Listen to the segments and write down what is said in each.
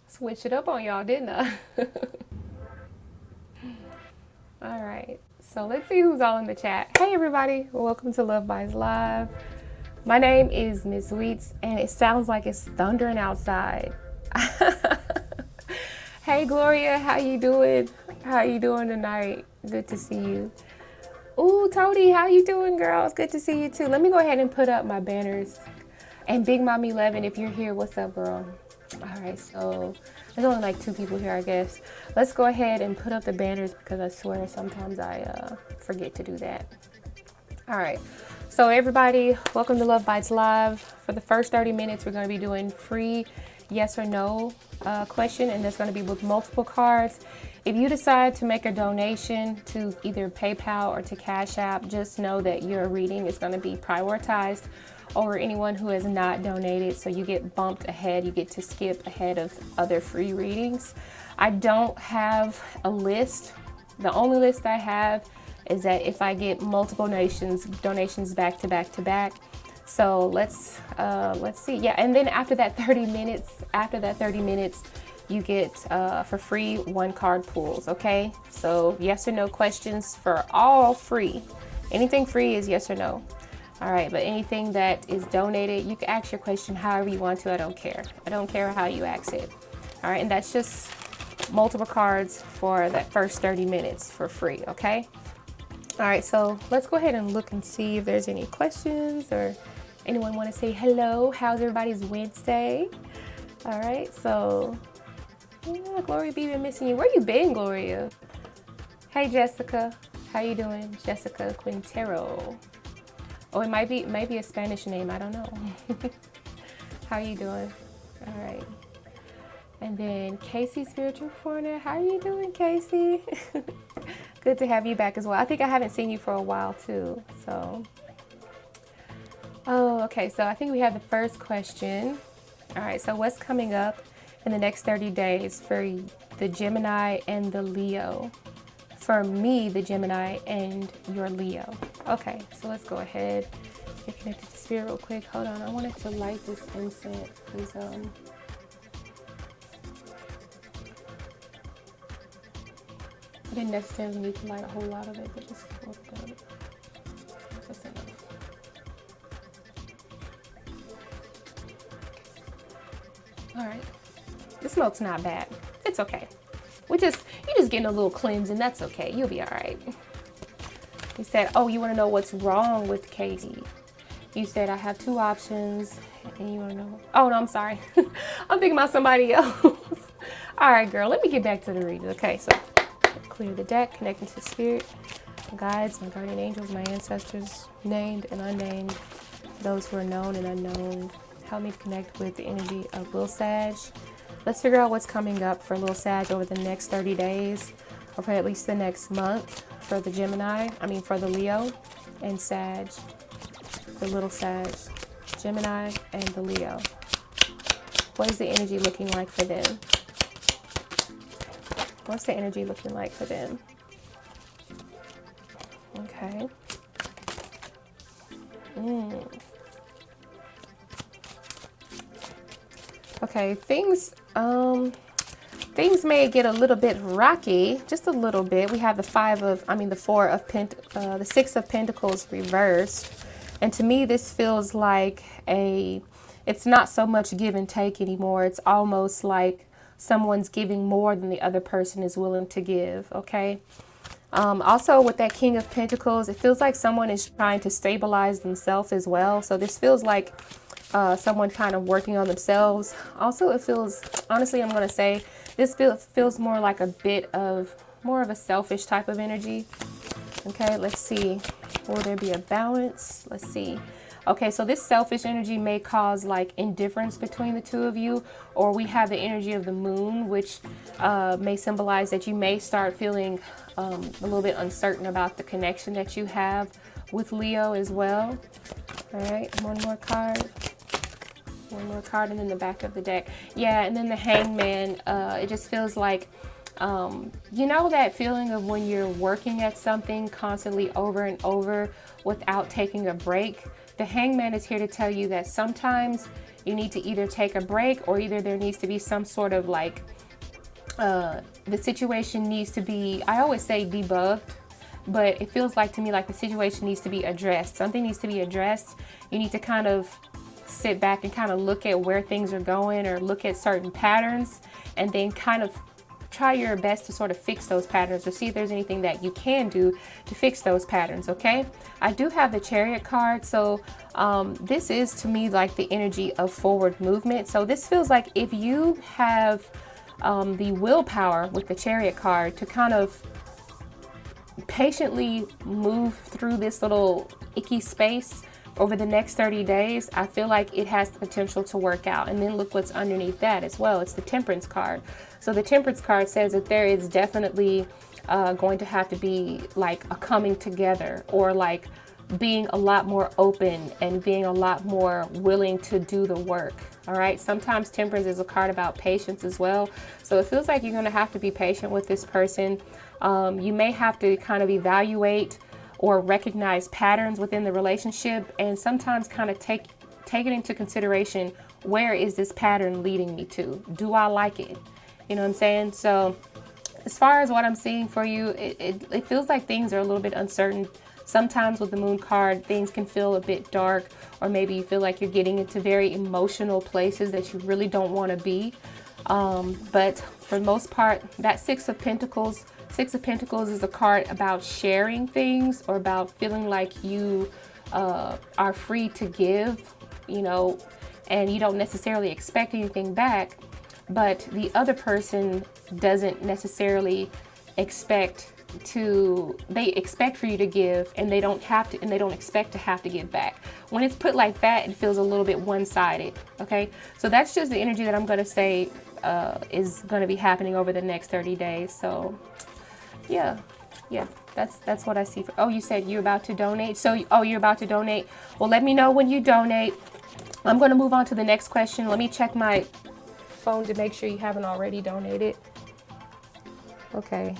Switch it up on y'all, didn't I? All right, so let's see who's all in the chat. Hey everybody, welcome to Love Bytes Live. My name is Mizzweets, and it sounds like it's thundering outside. Hey Gloria, how you doing? How you doing tonight? Good to see you. Ooh, Tony, how you doing, girl? It's good to see you too. Let me go ahead and put up my banners. And Big Mom 11, if you're here, what's up, girl? All right, so there's only like 2 people here, I guess. Let's go ahead and put up the banners because I swear sometimes I forget to do that. All right, so everybody, welcome to Love Bytes Live. For the first 30 minutes, we're going to be doing free yes or no question, and that's going to be with multiple cards. If you decide to make a donation to either PayPal or to Cash App, just know that your reading is going to be prioritized over anyone who has not donated, so you get bumped ahead. You get to skip ahead of other free readings. I don't have a list. The only list I have is that if I get multiple donations back to back to back. So let's see. Yeah, and then after that 30 minutes, you get for free 1 card pools. Okay, so yes or no questions for all free. Anything free is yes or no. All right, but anything that is donated, you can ask your question however you want to. I don't care. I don't care how you ask it. All right, and that's just multiple cards for that first 30 minutes for free, okay? All right, so let's go ahead and look and see if there's any questions or anyone want to say hello. How's everybody's Wednesday? All right, so yeah, Gloria B, been missing you. Where you been, Gloria? Hey, Jessica. How you doing? Jessica Quintero. Oh, it might be a Spanish name. I don't know. How you doing? All right. And then Casey Spiritual Corner. How are you doing, Casey? Good to have you back as well. I think I haven't seen you for a while too. So, oh, okay. So I think we have the first question. All right. So what's coming up in the next 30 days for the Gemini and the Leo? For me, the Gemini, and your Leo. Okay, so let's go ahead. Get connected to Spirit real quick. Hold on, I wanted to light this incense because I didn't necessarily need to light a whole lot of it, but just a little bit. That's enough. All right, the smoke's not bad. It's okay. You're just getting a little cleanse, and that's okay. You'll be all right. You said, oh, you want to know what's wrong with Casey? You said, I have 2 options, and you want to know. Oh, no, I'm sorry. I'm thinking about somebody else. All right, girl, let me get back to the reading. Okay, so clear the deck, connecting to Spirit, my guides, my guardian angels, my ancestors, named and unnamed, those who are known and unknown. Help me to connect with the energy of Lil Sag. Let's figure out what's coming up for Lil Sag over the next 30 days, or for at least the next month for the for the Leo and Sag, the little Sag, Gemini and the Leo. What is the energy looking like for them? What's the energy looking like for them? Okay. Okay, things may get a little bit rocky, just a little bit. We have the 6 of Pentacles reversed. And to me, this feels like it's not so much give and take anymore. It's almost like someone's giving more than the other person is willing to give, okay? Also, with that King of Pentacles, it feels like someone is trying to stabilize themselves as well. So this feels like someone kind of working on themselves. Also, it feels, honestly, I'm going to say, this feels more like more of a selfish type of energy. Okay, let's see. Will there be a balance? Let's see. Okay, so this selfish energy may cause like indifference between the 2 of you, or we have the energy of the moon, which may symbolize that you may start feeling a little bit uncertain about the connection that you have with Leo as well. All right, one more card. One more card, and then the back of the deck. Yeah, and then the Hangman. It just feels like, you know that feeling of when you're working at something constantly over and over without taking a break? The Hangman is here to tell you that sometimes you need to either take a break, or either there needs to be some sort of like, the situation needs to be, I always say debugged, but it feels like to me like the situation needs to be addressed. Something needs to be addressed. You need to kind of sit back and kind of look at where things are going, or look at certain patterns, and then kind of try your best to sort of fix those patterns, or see if there's anything that you can do to fix those patterns. Okay, I do have the Chariot card, so this is to me like the energy of forward movement. So this feels like if you have the willpower with the Chariot card to kind of patiently move through this little icky space over the next 30 days, I feel like it has the potential to work out. And then look what's underneath that as well. It's the Temperance card. So the Temperance card says that there is definitely going to have to be like a coming together, or like being a lot more open and being a lot more willing to do the work. All right. Sometimes Temperance is a card about patience as well. So it feels like you're going to have to be patient with this person. You may have to kind of evaluate or recognize patterns within the relationship, and sometimes kind of take it into consideration. Where is this pattern leading me to? Do I like it? You know what I'm saying? So as far as what I'm seeing for you, it feels like things are a little bit uncertain. Sometimes with the Moon card, things can feel a bit dark, or maybe you feel like you're getting into very emotional places that you really don't want to be. But for the most part, that Six of Pentacles is a card about sharing things, or about feeling like you are free to give, you know, and you don't necessarily expect anything back, but the other person doesn't necessarily expect to, they expect for you to give, and they don't have to, and they don't expect to have to give back. When it's put like that, it feels a little bit one-sided. Okay, so that's just the energy that I'm going to say is going to be happening over the next 30 days. So yeah, that's what I see. Oh, you said you're about to donate. So, oh, you're about to donate. Well, let me know when you donate. I'm going to move on to the next question. Let me check my phone to make sure you haven't already donated. Okay.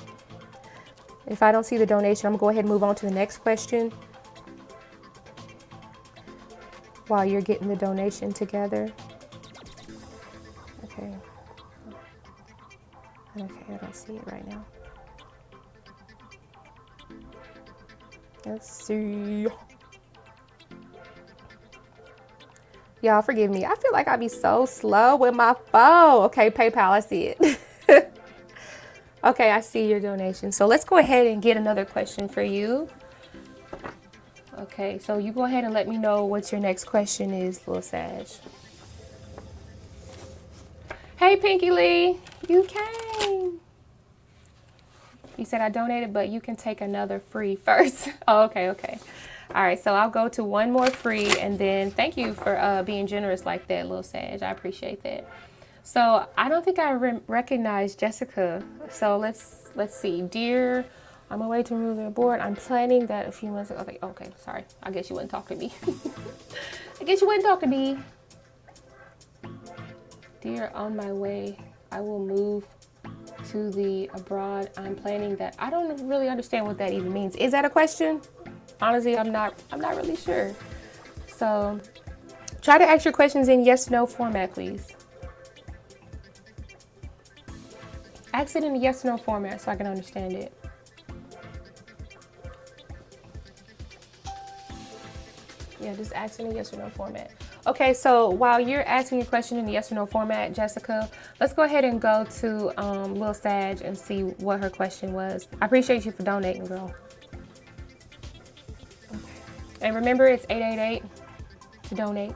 If I don't see the donation, I'm going to go ahead and move on to the next question while you're getting the donation together. Okay. Okay, I don't see it right now. Let's see. Y'all forgive me. I feel like I be so slow with my phone. Okay, PayPal, I see it. Okay, I see your donation. So let's go ahead and get another question for you. Okay, so you go ahead and let me know what your next question is, little Sag. Hey, Pinky Lee, you came. You said I donated, but you can take another free first. Oh, okay. All right, so I'll go to one more free, and then thank you for being generous like that, little Sag. I appreciate that. So I don't think I recognize Jessica. So let's see. Dear, I'm away to remove the board. I'm planning that a few months ago. Okay, sorry. I guess you wouldn't talk to me. I guess you wouldn't talk to me. Dear, on my way, I will move to the abroad. I'm planning that. I don't really understand what that even means. Is that a question? Honestly, I'm not really sure. So try to ask your questions in yes/no format, please. Ask it in a yes/no format so I can understand it. Yeah, just ask in a yes or no format. Okay, so while you're asking your question in the yes or no format, Jessica, let's go ahead and go to Lil Sag and see what her question was. I appreciate you for donating, girl. Okay. And remember, it's 888 to donate.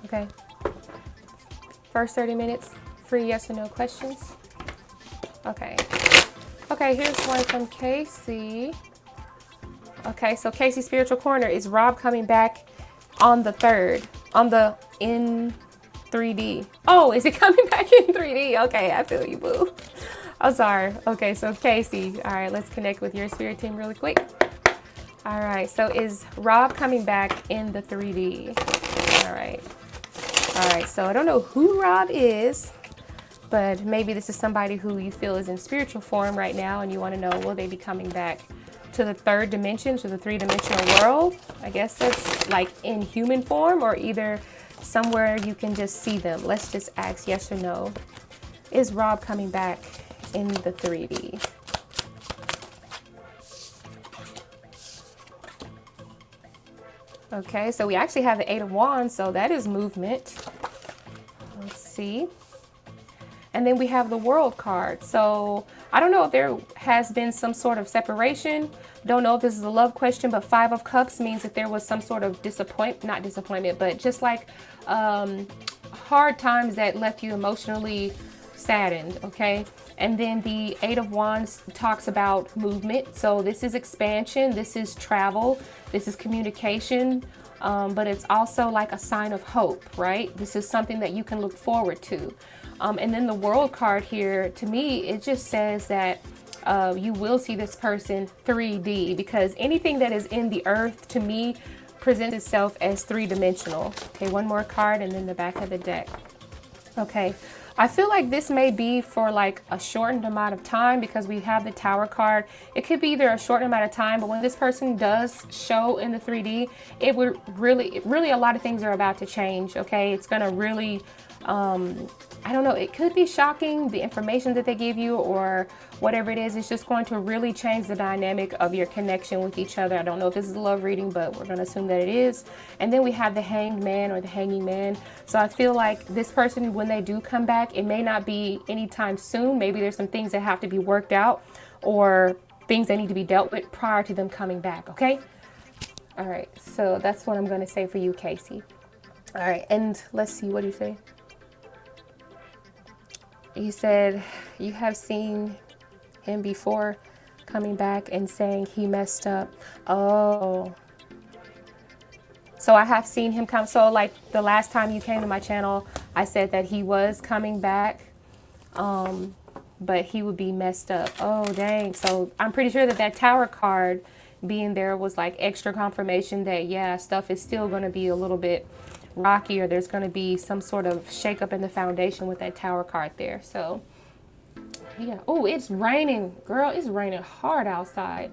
Okay. First 30 minutes, free yes or no questions. Okay. Okay, here's one from Casey. Okay, so Casey's Spiritual Corner, is Rob coming back on the 3rd? In 3D. Oh, is it coming back in 3D? Okay, I feel you, boo. I'm sorry. Okay, so Casey, all right, let's connect with your spirit team really quick. All right, so is Rob coming back in the 3D? All right. All right, so I don't know who Rob is, but maybe this is somebody who you feel is in spiritual form right now, and you want to know, will they be coming back to the third dimension, to the three-dimensional world. I guess that's like in human form or either somewhere you can just see them. Let's just ask yes or no. Is Rob coming back in the 3D? Okay, so we actually have the 8 of Wands, so that is movement. Let's see. And then we have the World card. So I don't know if there has been some sort of separation. Don't know if this is a love question, but 5 of Cups means that there was some sort of not disappointment, but just like hard times that left you emotionally saddened, okay? And then the 8 of Wands talks about movement. So this is expansion, this is travel, this is communication, but it's also like a sign of hope, right? This is something that you can look forward to. And then the World card here, to me, it just says that you will see this person 3D, because anything that is in the earth, to me, presents itself as three-dimensional. Okay, one more card and then the back of the deck. Okay, I feel like this may be for like a shortened amount of time because we have the Tower card. It could be either a short amount of time, but when this person does show in the 3D, it would really a lot of things are about to change, okay? It's gonna really, I don't know, it could be shocking, the information that they give you or whatever it is. It's just going to really change the dynamic of your connection with each other. I don't know if this is a love reading, but we're going to assume that it is. And then we have the Hanged Man or the Hanging Man. So I feel like this person, when they do come back, it may not be anytime soon. Maybe there's some things that have to be worked out or things that need to be dealt with prior to them coming back, okay? All right, so that's what I'm going to say for you, Casey. All right, and let's see, what do you say? You said you have seen him before coming back and saying he messed up. Oh. So I have seen him come. So like the last time you came to my channel, I said that he was coming back, but he would be messed up. Oh, dang. So I'm pretty sure that that Tower card being there was like extra confirmation that, yeah, stuff is still going to be a little bit rocky, or there's going to be some sort of shakeup in the foundation with that Tower card there. So yeah. Oh, it's raining, girl. It's raining hard outside.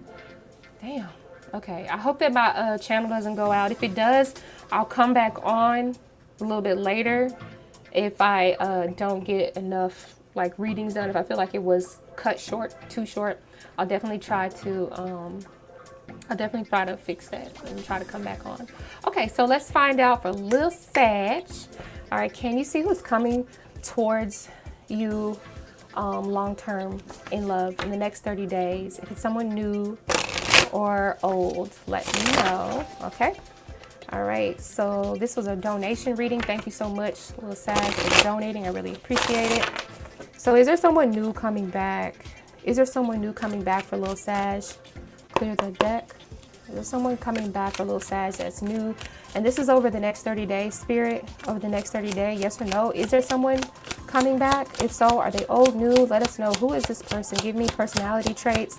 Damn. Okay, I hope that my channel doesn't go out. If it does, I'll come back on a little bit later if I don't get enough like readings done. If I feel like it was cut short, too short, I'll definitely try to fix that and try to come back on. Okay, so let's find out for Lil Sag. All right, can you see who's coming towards you long-term in love in the next 30 days? If it's someone new or old, let me know, okay? All right, so this was a donation reading. Thank you so much, Lil Sag, for donating. I really appreciate it. So is there someone new coming back? Is there someone new coming back for Lil Sag? Clear the deck. There's someone coming back for Lil Sag that's new, and this is over the next 30 days, Spirit, over the next 30 days, yes or no? Is there someone coming back? If so, are they old, new? Let us know. Who is this person? Give me personality traits,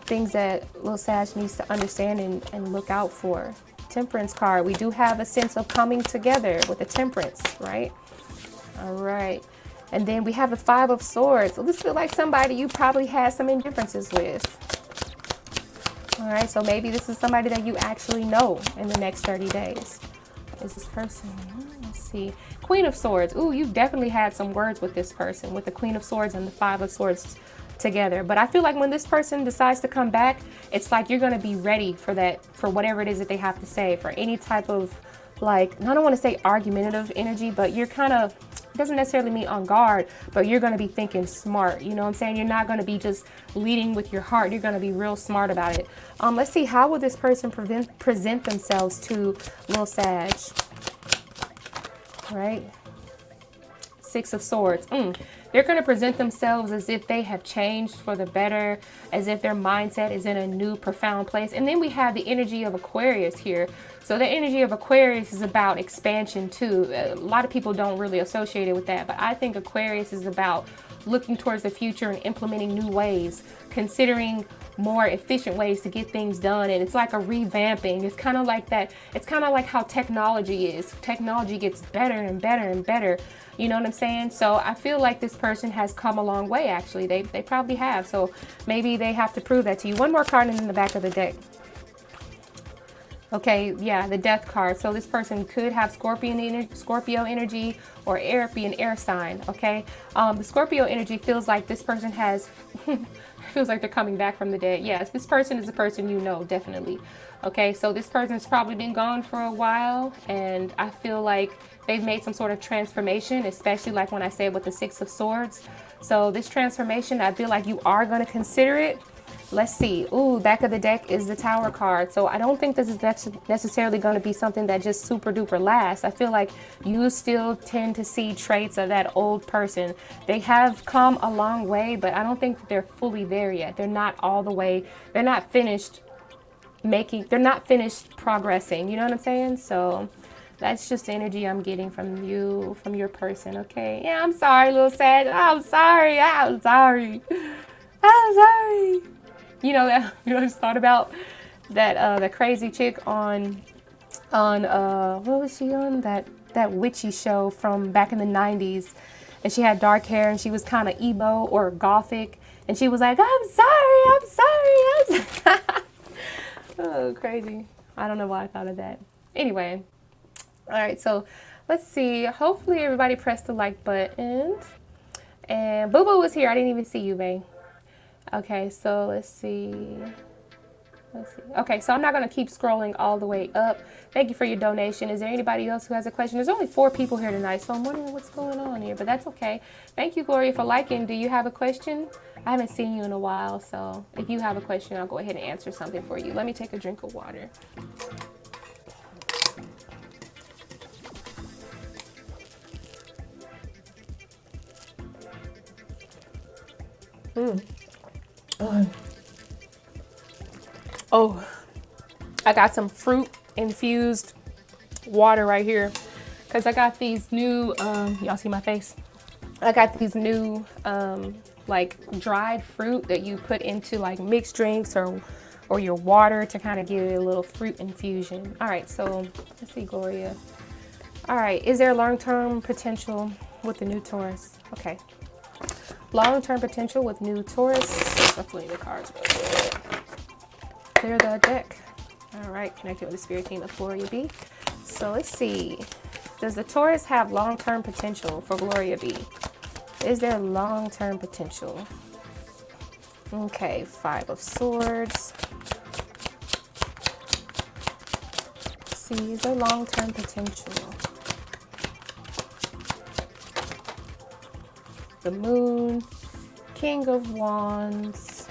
things that Lil Sag needs to understand and look out for. Temperance card. We do have a sense of coming together with the Temperance, right? All right. And then we have the 5 of Swords. So this feels like somebody you probably had some indifferences with. All right, so maybe this is somebody that you actually know in the next 30 days. Is this person? Let's see. Queen of Swords. Ooh, you've definitely had some words with this person, with the Queen of Swords and the 5 of Swords together. But I feel like when this person decides to come back, it's like you're going to be ready for that, for whatever it is that they have to say, for any type of, like, I don't want to say argumentative energy, but you're kind of, doesn't necessarily mean on guard, but you're going to be thinking smart. You know what I'm saying? You're not going to be just leading with your heart. You're going to be real smart about it. Let's see, how will this person present themselves to Lil Sag? Right? 6 of Swords. They're going to present themselves as if they have changed for the better, as if their mindset is in a new profound place. And then we have the energy of Aquarius here. So the energy of Aquarius is about expansion too. A lot of people don't really associate it with that, but I think Aquarius is about looking towards the future and implementing new ways, considering more efficient ways to get things done. And it's like a revamping. It's kind of like that. It's kind of like how technology is. Technology gets better and better and better. You know what I'm saying? So I feel like this person has come a long way, actually. They probably have. So maybe they have to prove that to you. One more card in the back of the deck. Okay, yeah, the death card. So this person could have Scorpio energy or be an air sign, okay? The Scorpio energy feels like this person has, feels like they're coming back from the dead. Yes, this person is a person you know, definitely. Okay, so this person's probably been gone for a while, and I feel like they've made some sort of transformation, especially like when I said with the Six of Swords. So this transformation, I feel like you are going to consider it. Let's see. Ooh, back of the deck is the Tower card. So I don't think this is necessarily going to be something that just super duper lasts. I feel like you still tend to see traits of that old person. They have come a long way, but I don't think that they're fully there yet. They're not all the way. They're not finished they're not finished progressing. You know what I'm saying? So that's just the energy I'm getting from you, from your person. Okay. Yeah, I'm sorry, little sad. I'm sorry. I'm sorry. I'm sorry. You know that, you know, I just thought about that the crazy chick on what was she on, that witchy show from back in the 90s, and she had dark hair and she was kind of emo or gothic, and she was like, I'm sorry, I'm sorry. Oh, crazy. I don't know why I thought of that. Anyway, all right, so let's see. Hopefully everybody pressed the like button, and Boo Boo was here. I didn't even see you, babe. Okay, so let's see. Okay, so I'm not going to keep scrolling all the way up. Thank you for your donation. Is there anybody else who has a question? There's only 4 people here tonight, so I'm wondering what's going on here, but that's okay. Thank you, Gloria, for liking. Do you have a question? I haven't seen you in a while, so if you have a question, I'll go ahead and answer something for you. Let me take a drink of water. Oh, I got some fruit infused water right here because I got these new, y'all see my face? I got these new like dried fruit that you put into like mixed drinks or your water to kind of give it a little fruit infusion. All right, so let's see, Gloria. All right, is there long-term potential with the new Taurus? Okay. Long-term potential with new Taurus. Hopefully the cards real good. Clear the deck. All right, connected with the spirit team of Gloria B. So let's see. Does the Taurus have long-term potential for Gloria B? Is there long-term potential? Okay, 5 of Swords. Let's see, is there long-term potential? The Moon, King of Wands.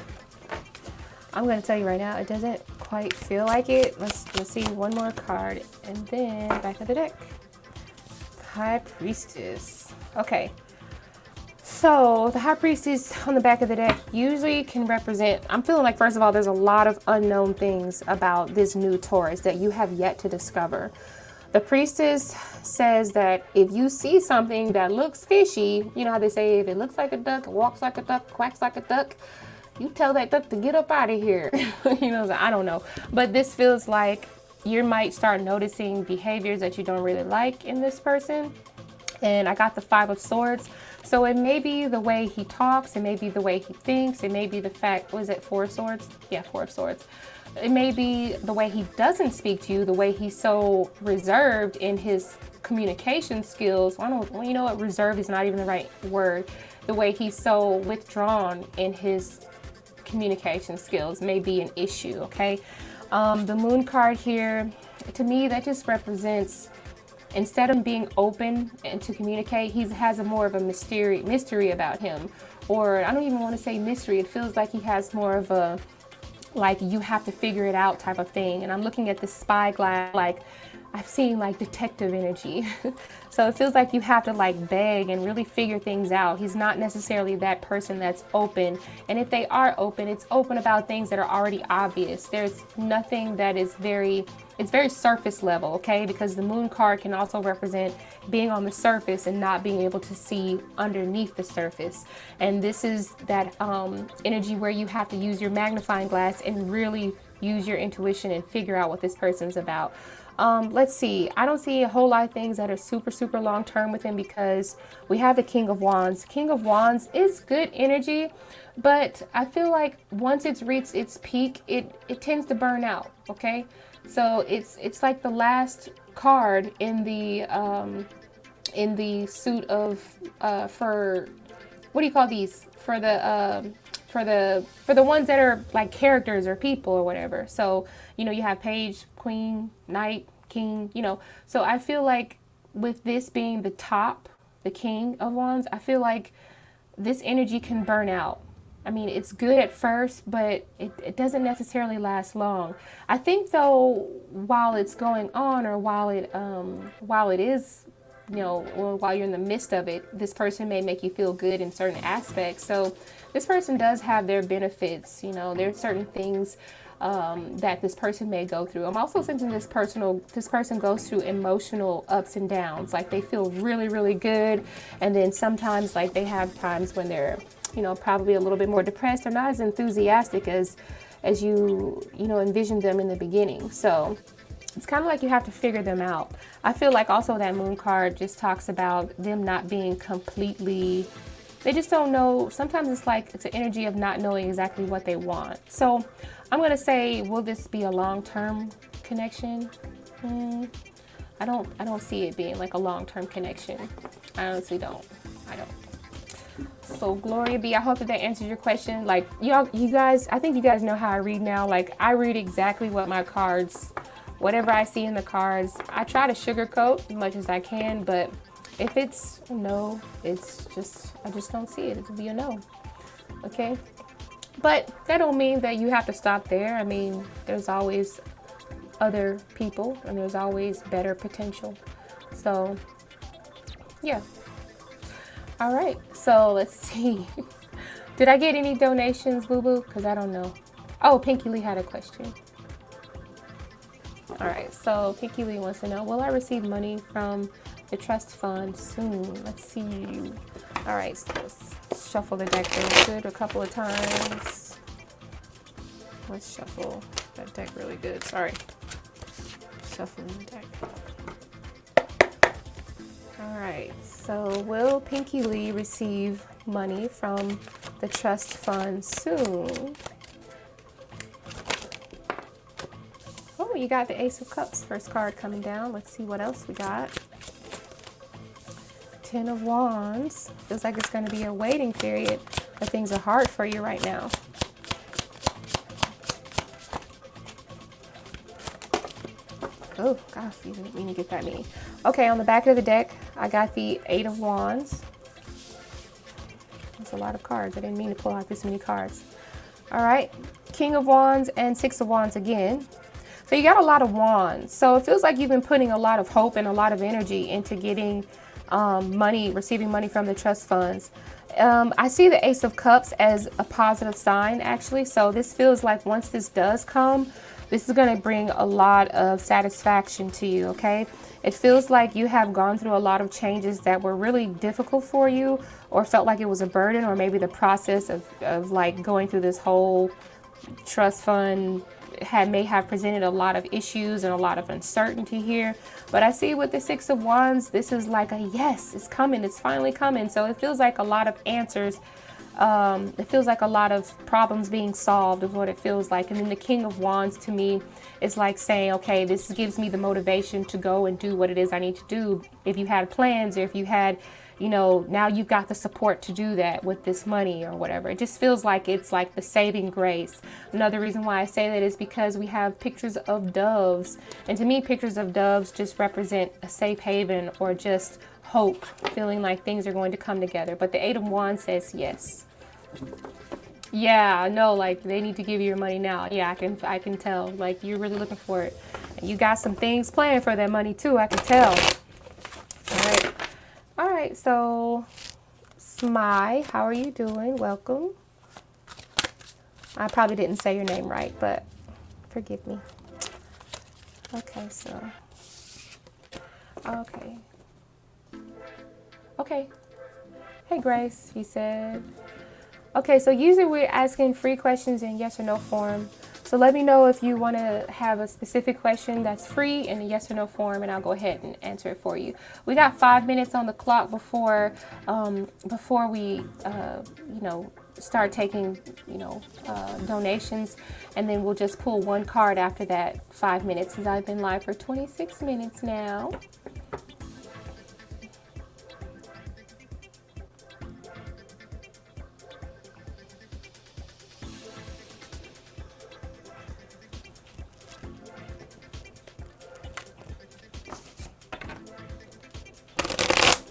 I'm going to tell you right now, it doesn't quite feel like it. Let's see one more card, and then back of the deck. High Priestess. Okay. So the High Priestess on the back of the deck usually can represent, I'm feeling like, first of all, there's a lot of unknown things about this new Taurus that you have yet to discover. The Priestess says that if you see something that looks fishy, you know how they say, if it looks like a duck, it walks like a duck, quacks like a duck, you tell that duck to get up out of here. You know, I don't know. But this feels like you might start noticing behaviors that you don't really like in this person. And I got the 5 of Swords. So it may be the way he talks. It may be the way he thinks. It may be the fact, was it 4 of Swords? Yeah, 4 of Swords. It may be the way he doesn't speak to you, the way he's so reserved in his communication skills. You know what, reserved is not even the right word. The way he's so withdrawn in his communication skills may be an issue, okay? The Moon card here, to me, that just represents, instead of being open and to communicate, he has more of a mystery about him. Or I don't even want to say mystery. It feels like he has more of a, like, you have to figure it out type of thing. And I'm looking at the spyglass, like I've seen like detective energy. So it feels like you have to like beg and really figure things out. He's not necessarily that person that's open. And if they are open, it's open about things that are already obvious. There's nothing that is it's very surface level, okay? Because the Moon card can also represent being on the surface and not being able to see underneath the surface. And this is that energy where you have to use your magnifying glass and really use your intuition and figure out what this person's about. Let's see. I don't see a whole lot of things that are super, super long term with him because we have the King of Wands. King of Wands is good energy, but I feel like once it's reached its peak, it tends to burn out. Okay, so it's like the last card in the suit of for what do you call these for the ones that are like characters or people or whatever. So, you know, you have page, queen, knight, king, you know. So I feel like with this being the top, the King of Wands, I feel like this energy can burn out. I mean, it's good at first, but it doesn't necessarily last long. I think though, while it's going on or while it is, you know, or while you're in the midst of it, this person may make you feel good in certain aspects. So this person does have their benefits. You know, there's certain things that this person may go through. I'm also sensing this person goes through emotional ups and downs. Like they feel really, really good. And then sometimes like they have times when they're, you know, probably a little bit more depressed or not as enthusiastic as you know, envisioned them in the beginning. So it's kind of like you have to figure them out. I feel like also that moon card just talks about them not being completely, they just don't know. Sometimes it's like it's an energy of not knowing exactly what they want. So I'm going to say, will this be a long-term connection? I don't see it being like a long-term connection. I honestly don't. I don't. So Gloria B, I hope that answers your question. Like you guys, I think you guys know how I read now. Like I read exactly what my cards, whatever I see in the cards. I try to sugarcoat as much as I can, but if it's a no, it's just, I just don't see it. It'll be a no. Okay. But that don't mean that you have to stop there. I mean, there's always other people and there's always better potential. So yeah. All right. So let's see. Did I get any donations, Boo Boo? Because I don't know. Oh, Pinky Lee had a question. All right. So Pinky Lee wants to know, will I receive money from the trust fund soon? Let's see. All right. So let's shuffle the deck really good a couple of times. Let's shuffle that deck really good. Sorry. Shuffling the deck. All right, so will Pinky Lee receive money from the trust fund soon? Oh, you got the Ace of Cups, first card coming down. Let's see what else we got. Ten of Wands. Feels like it's going to be a waiting period, but things are hard for you right now. Oh, gosh, you didn't mean to get that many. Okay, on the back of the deck, I got the Eight of Wands. That's a lot of cards. I didn't mean to pull out this many cards. All right, King of Wands and Six of Wands again. So you got a lot of wands. So it feels like you've been putting a lot of hope and a lot of energy into getting money, receiving money from the trust funds. I see the Ace of Cups as a positive sign, actually. So this feels like once this does come, this is going to bring a lot of satisfaction to you, okay? It feels like you have gone through a lot of changes that were really difficult for you or felt like it was a burden, or maybe the process of like going through this whole trust fund may have presented a lot of issues and a lot of uncertainty here. But I see with the Six of Wands, this is like a yes, it's coming, it's finally coming. So it feels like a lot of answers. It feels like a lot of problems being solved is what it feels like. And then the King of Wands to me is like saying, okay, this gives me the motivation to go and do what it is I need to do. If you had plans, or if you had, you know, now you've got the support to do that with this money or whatever. It just feels like it's like the saving grace. Another reason why I say that is because we have pictures of doves. And to me, pictures of doves just represent a safe haven or just hope, feeling like things are going to come together. But the Eight of Wands says yes. Yeah, no, like they need to give you your money now. Yeah, I can tell. Like you're really looking for it. And you got some things planned for that money too, I can tell. All right, so Smai, how are you doing? Welcome. I probably didn't say your name right, but forgive me. Okay, so okay. Hey Grace, he said. Okay, so usually we're asking free questions in yes or no form. So let me know if you want to have a specific question that's free in a yes or no form, and I'll go ahead and answer it for you. We got 5 minutes on the clock before we start taking donations, and then we'll just pull one card after that 5 minutes, because I've been live for 26 minutes now.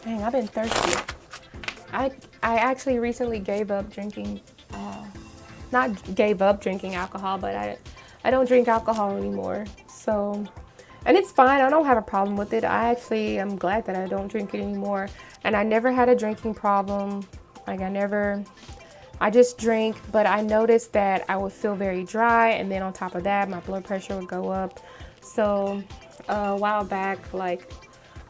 Dang, I've been thirsty. I actually recently gave up drinking, not gave up drinking alcohol, but I don't drink alcohol anymore. So, and it's fine. I don't have a problem with it. I actually am glad that I don't drink it anymore. And I never had a drinking problem. Like I just drink, but I noticed that I would feel very dry. And then on top of that, my blood pressure would go up. So a while back, like,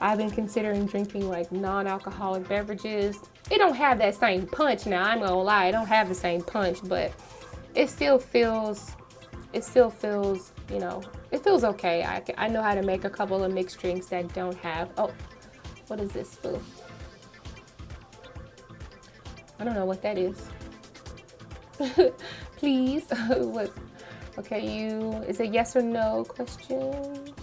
I've been considering drinking like non-alcoholic beverages. It don't have that same punch now, I'm gonna lie. It don't have the same punch, but it still feels, it feels okay. I know how to make a couple of mixed drinks that don't have, oh, what is this, boo? I don't know what that is. Please, what? Okay, is a yes or no question?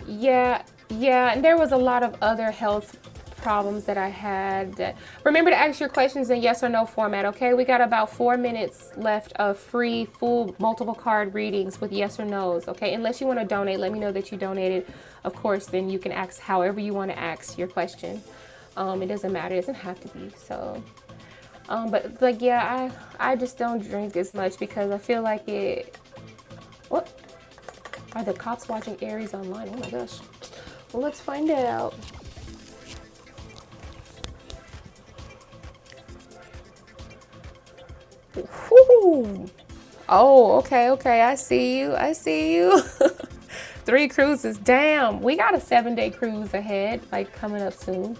Yeah, and there was a lot of other health problems that I had. Remember to ask your questions in yes or no format, okay? We got about 4 minutes left of free, full, multiple card readings with yes or no's, okay? Unless you want to donate, let me know that you donated. Of course, then you can ask however you want to ask your question. It doesn't matter, it doesn't have to be, so. But like, yeah, I just don't drink as much because I feel like it, what? Are the cops watching Aries online? Oh my gosh. Well, let's find out. Whew. Oh, okay. I see you. 3 cruises. Damn. We got a 7-day cruise ahead, like coming up soon.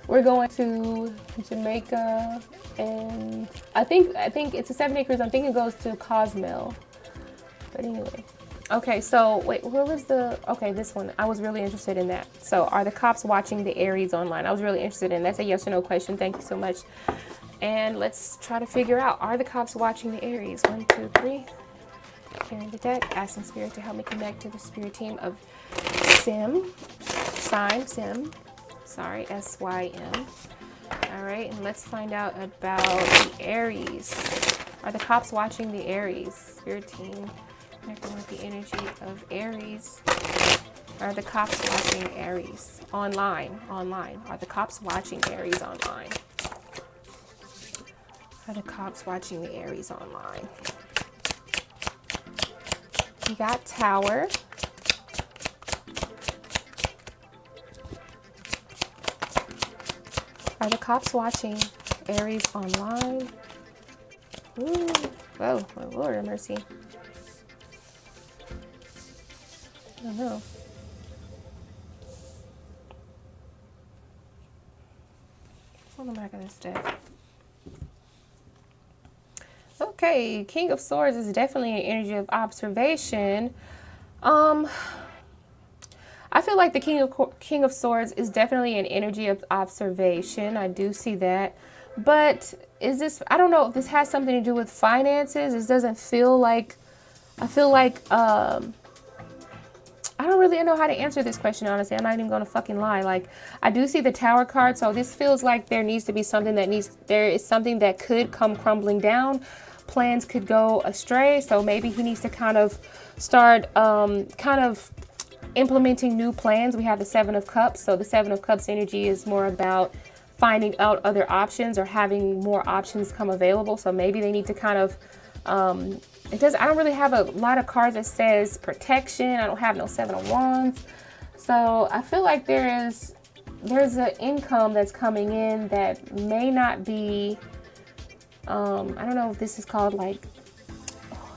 We're going to Jamaica, and I think it's a 7-day cruise. I'm thinking it goes to Cozumel. But anyway. Okay, so wait, where was okay, this one. I was really interested in that. So, are the cops watching the Aries online? I was really interested in that. That's a yes or no question. Thank you so much. And let's try to figure out, are the cops watching the Aries? 1, 2, 3. Clearing the deck, asking Spirit to help me connect to the spirit team of Sim. Sim. Sorry, S-Y-M. All right, and let's find out about the Aries. Are the cops watching the Aries? Spirit team. Connecting with the energy of Aries. Are the cops watching Aries online? Are the cops watching Aries online? Are the cops watching the Aries online? We got Tower. Are the cops watching Aries online? Ooh, whoa, my Lord have mercy. I don't know. What's on the back of this deck? Okay, King of Swords is definitely an energy of observation. I feel like the King of Swords is definitely an energy of observation. I do see that. But is this, I don't know if this has something to do with finances. This doesn't feel like, I feel like, I don't really know how to answer this question, honestly. I'm not even going to fucking lie. Like, I do see the Tower card, so this feels like there needs to be something there is something that could come crumbling down. Plans could go astray, so maybe he needs to kind of start implementing new plans. We have the 7 of Cups, so the 7 of Cups energy is more about finding out other options or having more options come available. So maybe they need to kind of, I don't really have a lot of cards that says protection. I don't have no 7 of Wands. So I feel like there's an income that's coming in that may not be, I don't know if this is called like,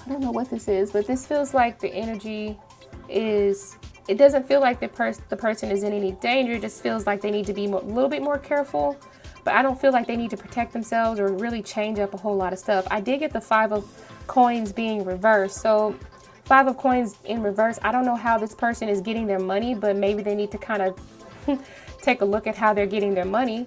I don't know what this is, but this feels like the energy is, it doesn't feel like the person is in any danger. It just feels like they need to be a little bit more careful but I don't feel like they need to protect themselves or really change up a whole lot of stuff. I did get the 5 of coins being reversed. So 5 of coins in reverse, I don't know how this person is getting their money, but maybe they need to kind of take a look at how they're getting their money.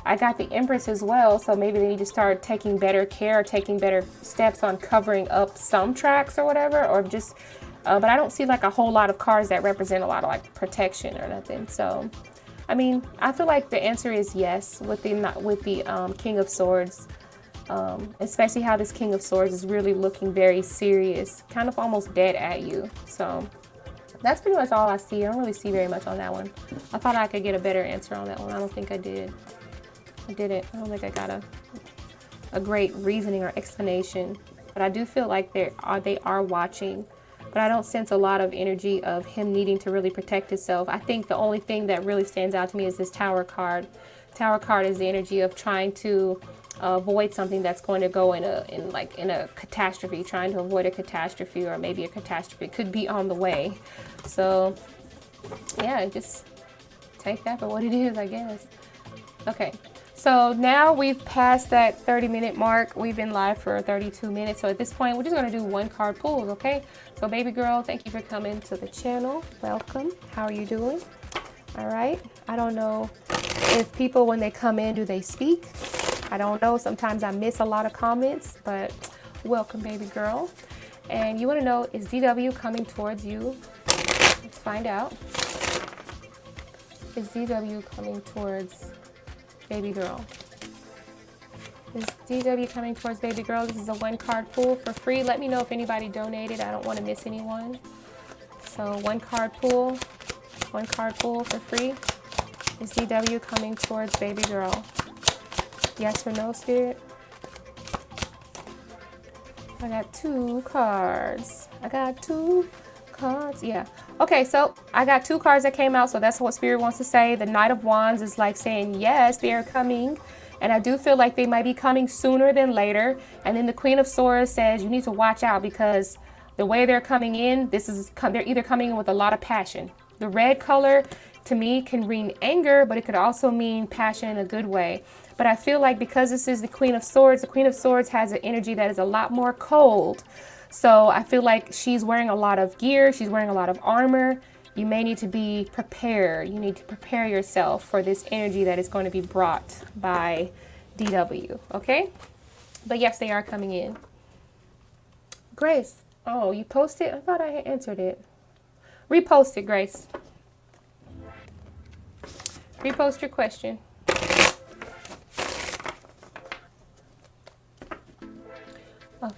I got the Empress as well, so maybe they need to start taking better care, taking better steps on covering up some tracks or whatever, or just, but I don't see like a whole lot of cards that represent a lot of like protection or nothing. So, I mean, I feel like the answer is yes with the King of Swords, especially how this King of Swords is really looking very serious, kind of almost dead at you. So that's pretty much all I see. I don't really see very much on that one. I thought I could get a better answer on that one. I don't think I did. I didn't. I don't think I got a great reasoning or explanation, but I do feel like they are watching, but I don't sense a lot of energy of him needing to really protect himself. I think the only thing that really stands out to me is this Tower card. Tower card is the energy of trying to avoid something that's going to go in a catastrophe, trying to avoid a catastrophe, or maybe a catastrophe could be on the way. So yeah, just take that for what it is, I guess. Okay. So now we've passed that 30-minute mark. We've been live for 32 minutes. So at this point, we're just going to do 1 card pulls, okay? So baby girl, thank you for coming to the channel. Welcome. How are you doing? All right. I don't know if people, when they come in, do they speak? I don't know. Sometimes I miss a lot of comments, but welcome, baby girl. And you want to know, is DW coming towards you? Let's find out. Is DW coming towards baby girl? Is DW coming towards baby girl? This is a 1 card pull for free. Let me know if anybody donated. I don't want to miss anyone. So 1 card pull. 1 card pull for free. Is DW coming towards baby girl? Yes or no, Spirit? I got 2 cards. I got 2 cards. Yeah. Okay, so I got 2 cards that came out, so that's what Spirit wants to say. The Knight of Wands is like saying, yes, they are coming. And I do feel like they might be coming sooner than later. And then the Queen of Swords says you need to watch out because the way they're coming in, they're either coming in with a lot of passion. The red color to me can mean anger, but it could also mean passion in a good way. But I feel like because this is the Queen of Swords has an energy that is a lot more cold. So I feel like she's wearing a lot of gear. She's wearing a lot of armor. You may need to be prepared. You need to prepare yourself for this energy that is going to be brought by DW. Okay? But yes, they are coming in. Grace. Oh, you posted? I thought I had answered it. Repost it, Grace. Repost your question. Okay.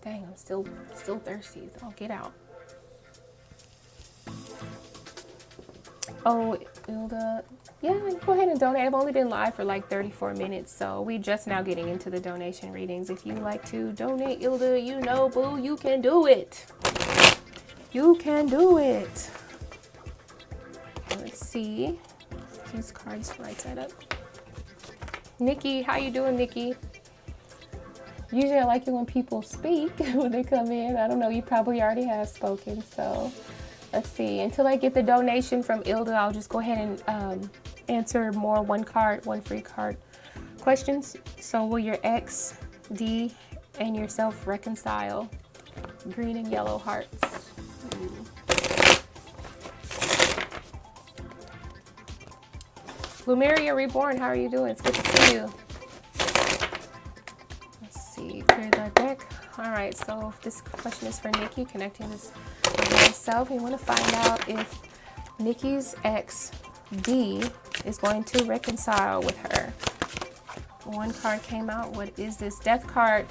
Dang, I'm still thirsty. So I'll get out. Oh, Ilda. Yeah, go ahead and donate. I've only been live for like 34 minutes, so we just now getting into the donation readings. If you like to donate, Ilda, you know, boo, you can do it. You can do it. Let's see. These cards right side up. Nikki, how you doing, Nikki? Usually I like it when people speak when they come in. I don't know, you probably already have spoken, so let's see. Until I get the donation from Ilda, I'll just go ahead and answer more 1 free card questions. So will your ex, D, and yourself reconcile? Green and yellow hearts. Lumeria Reborn, how are you doing? It's good to see you. Clear that deck. All right, so this question is for Nikki, connecting this with myself. We want to find out if Nikki's ex, D, is going to reconcile with her. 1 card came out. What is this? Death card.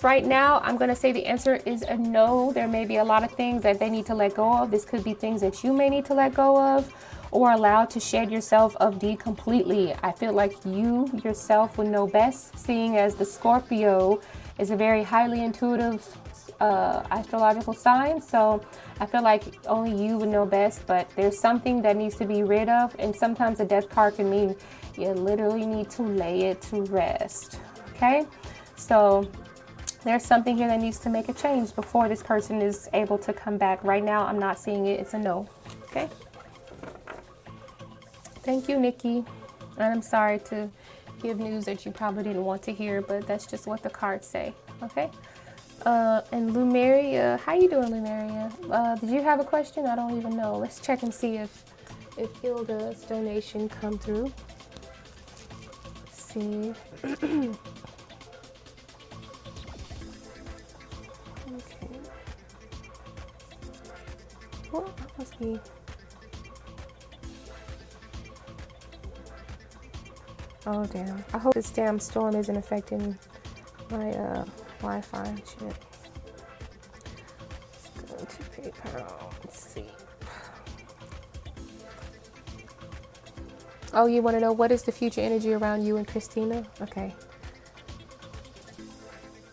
Right now, I'm going to say the answer is a no. There may be a lot of things that they need to let go of. This could be things that you may need to let go of or allow to shed yourself of D completely. I feel like you yourself would know best, seeing as the Scorpio is a very highly intuitive astrological sign. So I feel like only you would know best, but there's something that needs to be rid of. And sometimes a death card can mean you literally need to lay it to rest. Okay, so there's something here that needs to make a change before this person is able to come back. Right now, I'm not seeing it. It's a no. Okay. Thank you, Nikki. And I'm sorry to give news that you probably didn't want to hear, but that's just what the cards say, okay? And Lumeria, how you doing, Lumeria? Did you have a question? I don't even know. Let's check and see if Hilda's donation come through. Let's see. Okay. Well, that must be. Oh damn! I hope this damn storm isn't affecting my Wi-Fi and shit. Let's go to PayPal. Let's see. Oh, you want to know what is the future energy around you and Christina? Okay.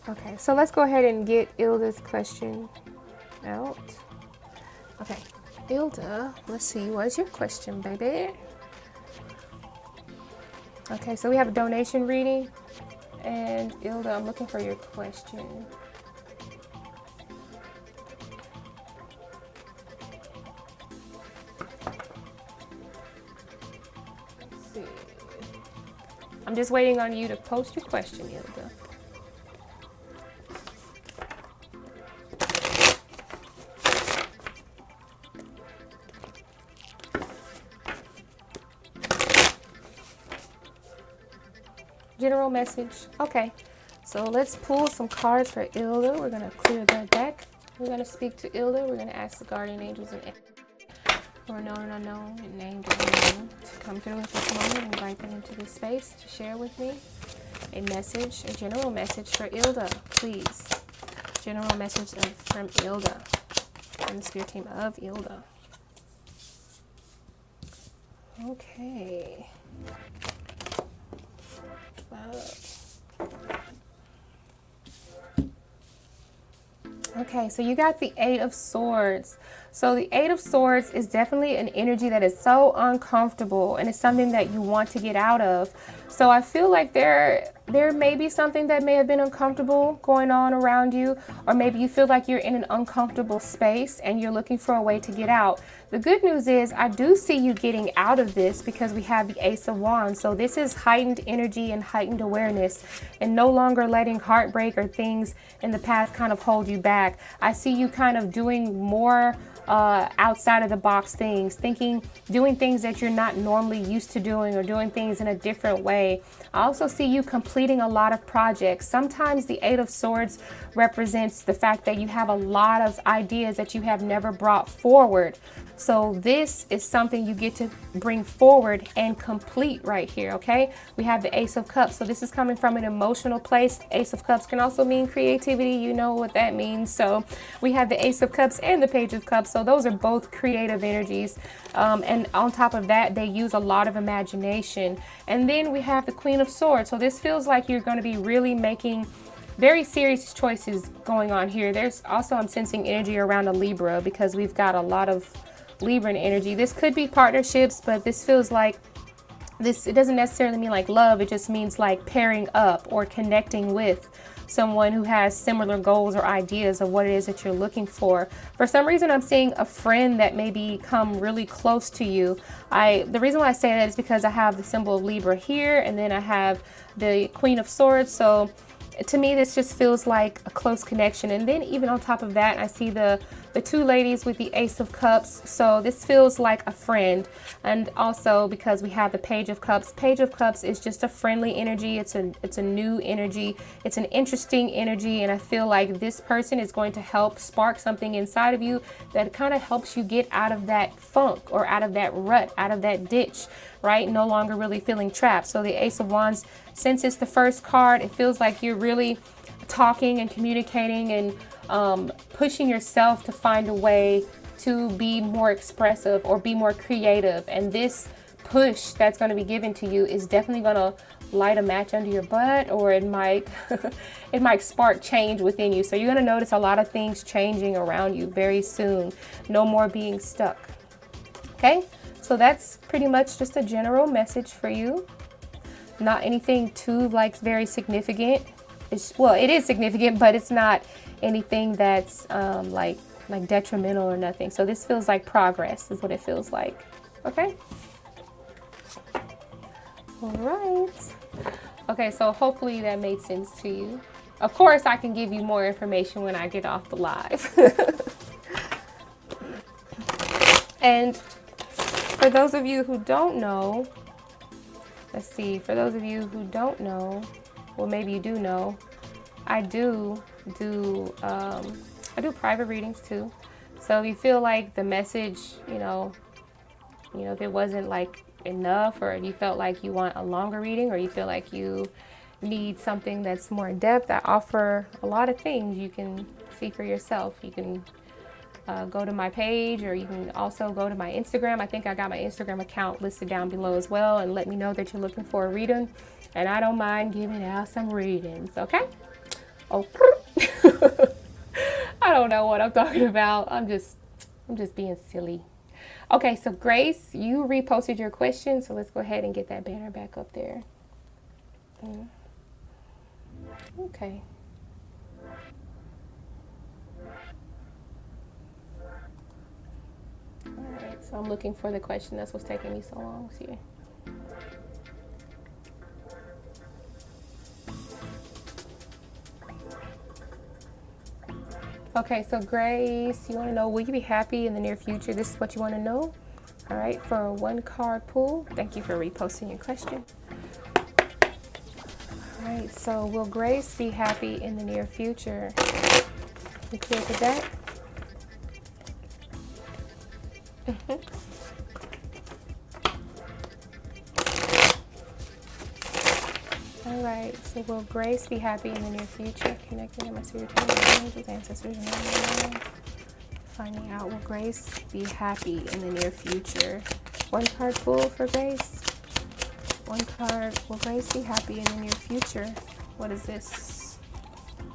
Okay, so let's go ahead and get Ilda's question out. Okay, Ilda, let's see, what's your question, baby? Okay, so we have a donation reading, and Ilda, I'm looking for your question. Let's see. I'm just waiting on you to post your question, Ilda. General message. Okay, so let's pull some cards for Ilda. We're gonna clear the deck. We're gonna speak to Ilda. We're gonna ask the guardian angels and or known and unknown and named and unknown to come through at this moment and invite them into this space to share with me a message, a general message for Ilda, please. General message from Ilda, from the spirit team of Ilda. Okay. Okay, so you got the Eight of Swords. So the Eight of Swords is definitely an energy that is so uncomfortable, and it's something that you want to get out of. So I feel like there may be something that may have been uncomfortable going on around you, or maybe you feel like you're in an uncomfortable space and you're looking for a way to get out. The good news is I do see you getting out of this because we have the Ace of Wands. So this is heightened energy and heightened awareness, and no longer letting heartbreak or things in the past kind of hold you back. I see you kind of doing more outside of the box things, doing things that you're not normally used to doing, or doing things in a different way. I also see you completing a lot of projects. Sometimes the Eight of Swords represents the fact that you have a lot of ideas that you have never brought forward. So this is something you get to bring forward and complete right here, okay? We have the Ace of Cups. So this is coming from an emotional place. Ace of Cups can also mean creativity. You know what that means. So we have the Ace of Cups and the Page of Cups. So those are both creative energies. And on top of that, they use a lot of imagination. And then we have the Queen of Swords. So this feels like you're going to be really making very serious choices going on here. There's also, I'm sensing energy around a Libra because we've got a lot of Libran energy. This could be partnerships, but this feels like this, it doesn't necessarily mean like love. It just means like pairing up or connecting with someone who has similar goals or ideas of what it is that you're looking for. For some reason, I'm seeing a friend that may become really close to you. The reason why I say that is because I have the symbol of Libra here, and then I have the Queen of Swords. So to me, this just feels like a close connection. And then even on top of that, I see the two ladies with the Ace of Cups. So this feels like a friend. And also because we have the Page of Cups. Page of Cups is just a friendly energy. It's a new energy. It's an interesting energy. And I feel like this person is going to help spark something inside of you that kind of helps you get out of that funk or out of that rut, out of that ditch, right? No longer really feeling trapped. So the Ace of Wands, since it's the first card, it feels like you're really talking and communicating and pushing yourself to find a way to be more expressive or be more creative. And this push that's going to be given to you is definitely going to light a match under your butt, or it might it might spark change within you. So you're going to notice a lot of things changing around you very soon. No more being stuck. Okay, so that's pretty much just a general message for you. Not anything too like very significant. Well, it is significant, but it's not anything that's like detrimental or nothing. So this feels like progress is what it feels like. Okay. All right. Okay, so hopefully that made sense to you. Of course, I can give you more information when I get off the live. And for those of you who don't know, let's see, for those of you who don't know, well, maybe you do know, I do private readings too. So if you feel like the message, if it wasn't like enough, or if you felt like you want a longer reading, or you feel like you need something that's more in depth, I offer a lot of things you can see for yourself. You can go to my page, or you can also go to my Instagram. I think I got my Instagram account listed down below as well, and let me know that you're looking for a reading, and I don't mind giving out some readings, okay? Oh, I don't know what I'm talking about. I'm just being silly. Okay, so Grace, you reposted your question, so let's go ahead and get that banner back up there. Okay. All right, so I'm looking for the question. That's what's taking me so long. See. Okay, so Grace, you want to know, will you be happy in the near future? This is what you want to know. All right, for a 1-card pull. Thank you for reposting your question. All right, so will Grace be happy in the near future? You clear with that? All right, so will Grace be happy in the near future? Connecting with my spiritual angels, ancestors, and finding out, will Grace be happy in the near future? 1-card pull for Grace. 1 card, will Grace be happy in the near future? What is this?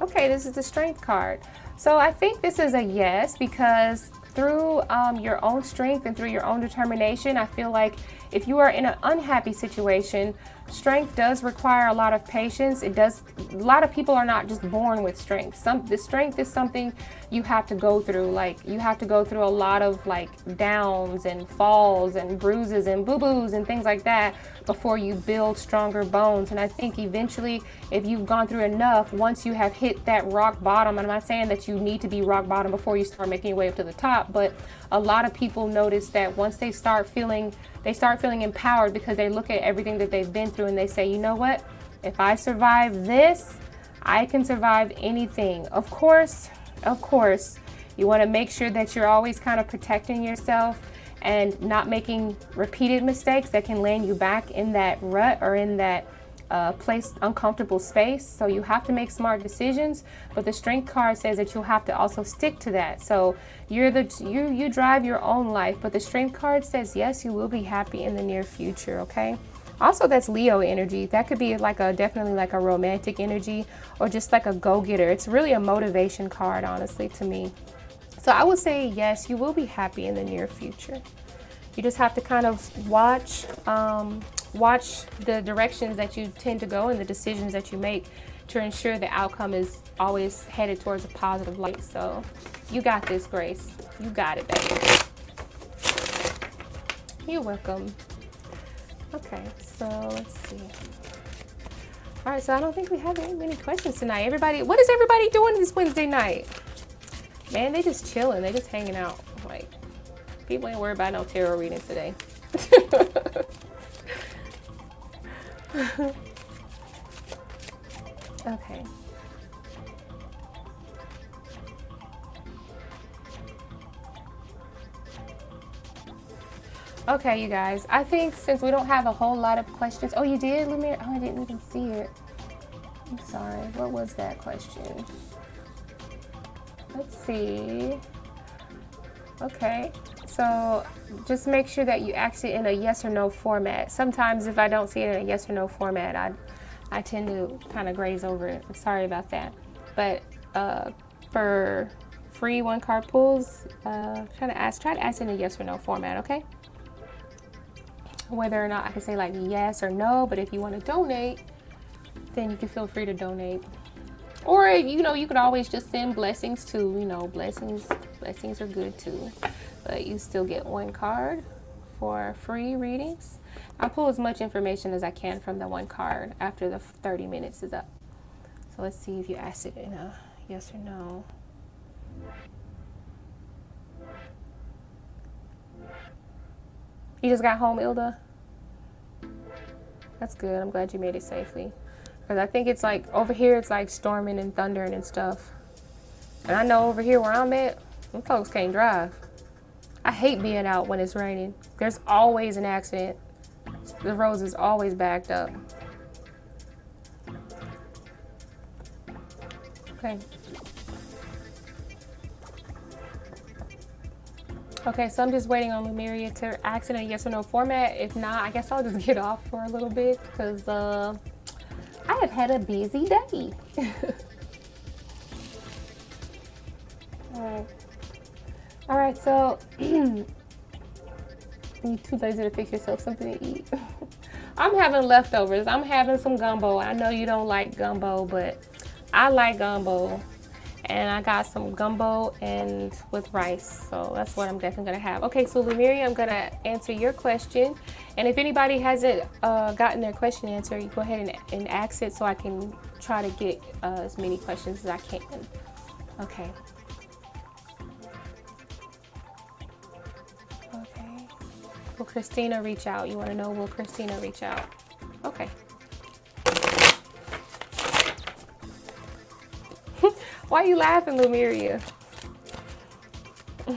Okay, this is the Strength card. So I think this is a yes, because through your own strength and through your own determination, I feel like if you are in an unhappy situation, strength does require a lot of patience. It does. A lot of people are not just born with strength. The strength is something you have to go through. Like, you have to go through a lot of like downs and falls and bruises and boo-boos and things like that before you build stronger bones. And I think eventually, if you've gone through enough, once you have hit that rock bottom, and I'm not saying that you need to be rock bottom before you start making your way up to the top, but a lot of people notice that once they start feeling empowered, because they look at everything that they've been through and they say, you know what, if I survive this, I can survive anything. Of course, you want to make sure that you're always kind of protecting yourself and not making repeated mistakes that can land you back in that rut or in that uncomfortable space. So you have to make smart decisions, but the Strength card says that you'll have to also stick to that. So you drive your own life, but the Strength card says yes, you will be happy in the near future. Okay. Also, that's Leo energy. That could be like definitely like a romantic energy, or just like a go-getter. It's really a motivation card, honestly, to me. So I would say yes, you will be happy in the near future. You just have to kind of watch the directions that you tend to go and the decisions that you make to ensure the outcome is always headed towards a positive light. So you got this, Grace. You got it, baby. You're welcome. Okay, so let's see. All right, so I don't think we have many questions tonight. Everybody, what is everybody doing this Wednesday night? Man, they just chilling. They just hanging out. Like, people ain't worried about no tarot reading today. Okay. Okay, you guys. I think since we don't have a whole lot of questions. Oh, you did, Lumiere? Oh, I didn't even see it. I'm sorry. What was that question? Let's see. Okay. So just make sure that you ask it in a yes or no format. Sometimes if I don't see it in a yes or no format, I tend to kind of graze over it. I'm sorry about that. But for free 1-card pulls, try to ask in a yes or no format, okay? Whether or not I can say like yes or no, but if you want to donate, then you can feel free to donate. Or, you know, you could always just send blessings too. You know, blessings are good too. But you still get 1 card for free readings. I'll pull as much information as I can from the one card after the 30 minutes is up. So let's see if you asked it in a yes or no. You just got home, Ilda? That's good. I'm glad you made it safely. Because I think it's like, over here it's like storming and thundering and stuff. And I know over here where I'm at, them folks can't drive. I hate being out when it's raining. There's always an accident. The roads is always backed up. Okay. Okay, so I'm just waiting on Lemuria to ask in a yes or no format. If not, I guess I'll just get off for a little bit because I have had a busy day. All right, so you're too lazy to fix yourself something to eat. I'm having leftovers. I'm having some gumbo. I know you don't like gumbo, but I like gumbo. And I got some gumbo and with rice. So that's what I'm definitely gonna have. Okay, so Lemuria, I'm gonna answer your question. And if anybody hasn't gotten their question answered, you go ahead and ask it so I can try to get as many questions as I can. Okay. Okay. Will Christina reach out? You wanna know, will Christina reach out? Okay. Why are you laughing, Lemuria? All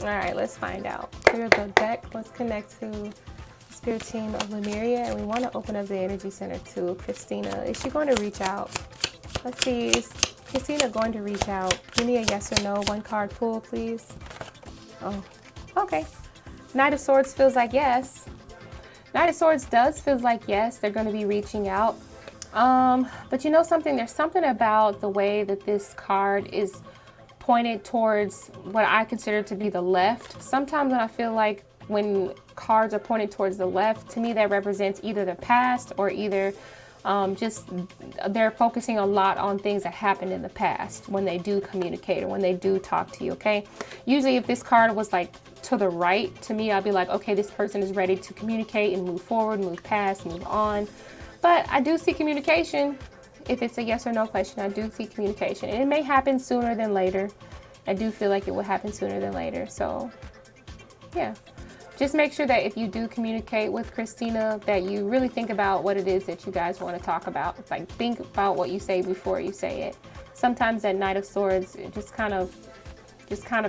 right, let's find out. Clear the deck. Let's connect to the spirit team of Lemuria, and we want to open up the energy center to Christina. Is she going to reach out? Let's see. Is Christina going to reach out? Give me a yes or no. One card pull, please. Oh, okay. Knight of Swords feels like yes. Knight of Swords does feel like yes. They're going to be reaching out. But you know something, there's something about the way that this card is pointed towards what I consider to be the left. Sometimes when I feel like when cards are pointed towards the left, to me that represents either the past or either just they're focusing a lot on things that happened in the past when they do communicate or when they do talk to you, okay? Usually if this card was like to the right, to me, I'd be like, okay, this person is ready to communicate and move forward, move past, move on. But I do see communication. If it's a yes or no question, I do see communication. And it may happen sooner than later. I do feel like it will happen sooner than later. So, yeah. Just make sure that if you do communicate with Christina, that you really think about what it is that you guys want to talk about. Like, think about what you say before you say it. Sometimes that Knight of Swords, it just kind of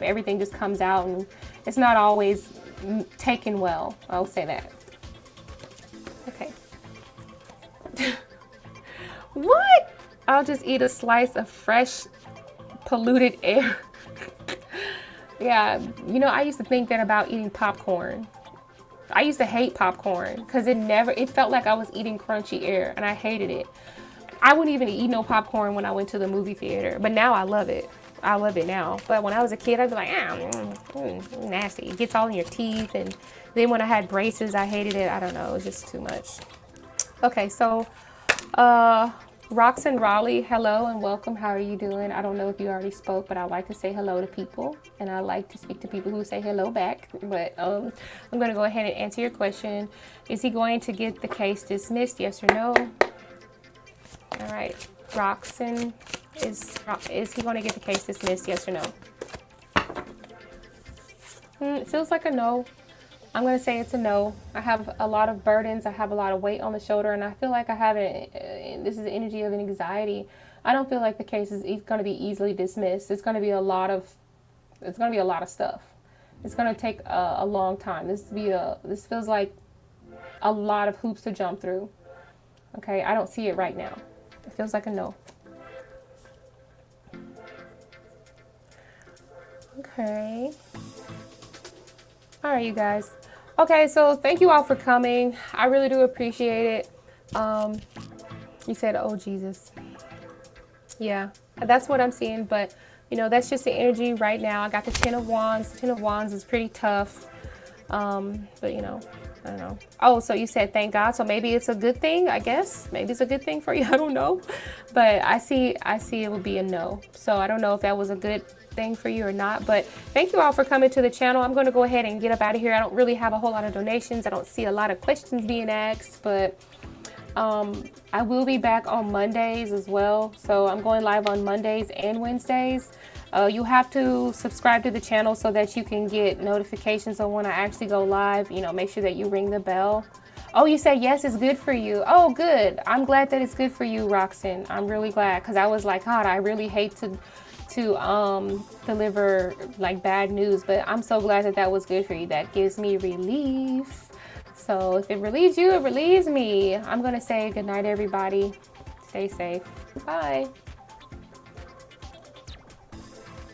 everything just comes out, and it's not always taken well. I'll say that. Okay. What? I'll just eat a slice of fresh polluted air. Yeah, you know, I used to think that about eating popcorn. I used to hate popcorn because it felt like I was eating crunchy air, and I hated it. I wouldn't even eat no popcorn when I went to the movie theater, but now I love it. I love it now. But when I was a kid, I'd be like, nasty. It gets all in your teeth. And then when I had braces, I hated it. I don't know. It was just too much. Okay, so Roxanne Raleigh, hello and welcome. How are you doing? I don't know if you already spoke, but I like to say hello to people, and I like to speak to people who say hello back. But I'm going to go ahead and answer your question. Is he going to get the case dismissed? Yes or no? All right, Roxanne, is he going to get the case dismissed? Yes or no? It feels like a no. I'm going to say it's a no. I have a lot of burdens. I have a lot of weight on the shoulder, and I feel like I have this is the energy of an anxiety. I don't feel like the case is going to be easily dismissed. It's going to be a lot of stuff. It's going to take a long time. This feels like a lot of hoops to jump through. Okay, I don't see it right now. It feels like a no. Okay. All right, you guys. Okay, so thank you all for coming. I really do appreciate it. You said, oh, Jesus. Yeah, that's what I'm seeing. But, you know, that's just the energy right now. I got the Ten of Wands. The Ten of Wands is pretty tough. But, you know, I don't know. Oh, so you said thank God. So maybe it's a good thing, I guess. Maybe it's a good thing for you. I don't know. But I see it would be a no. So I don't know if that was a good thing for you or not. But thank you all for coming to the channel. I'm going to go ahead and get up out of here. I don't really have a whole lot of donations. I don't see a lot of questions being asked, but I will be back on Mondays as well. So I'm going live on Mondays and Wednesdays. You have to subscribe to the channel so that you can get notifications on when I actually go live. You know, make sure that you ring the bell. Oh, you said yes, it's good for you. Oh, good. I'm glad that it's good for you, Roxanne. I'm really glad, because I was like, God, I really hate to deliver like bad news, but I'm so glad that that was good for you. That gives me relief. So if it relieves you, it relieves me. I'm gonna say good night, everybody. Stay safe. Bye.